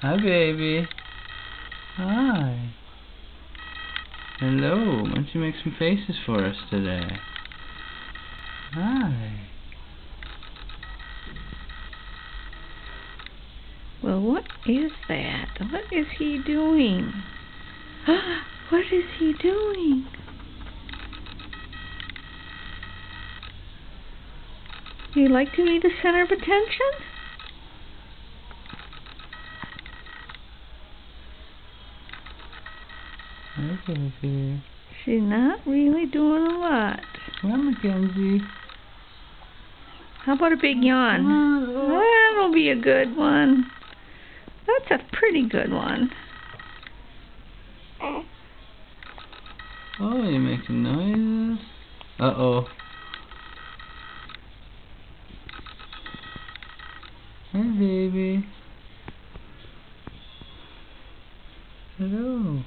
Hi, baby. Hi. Hello. Why don't you make some faces for us today? Hi. Well, what is that? What is he doing? What is he doing? You like to be the center of attention? Hi, baby. She's not really doing a lot. Come on, Mackenzie. How about a big yawn? That'll be a good one. That's a pretty good one. Oh, you're making noises. Uh-oh. Hi, baby. Hello.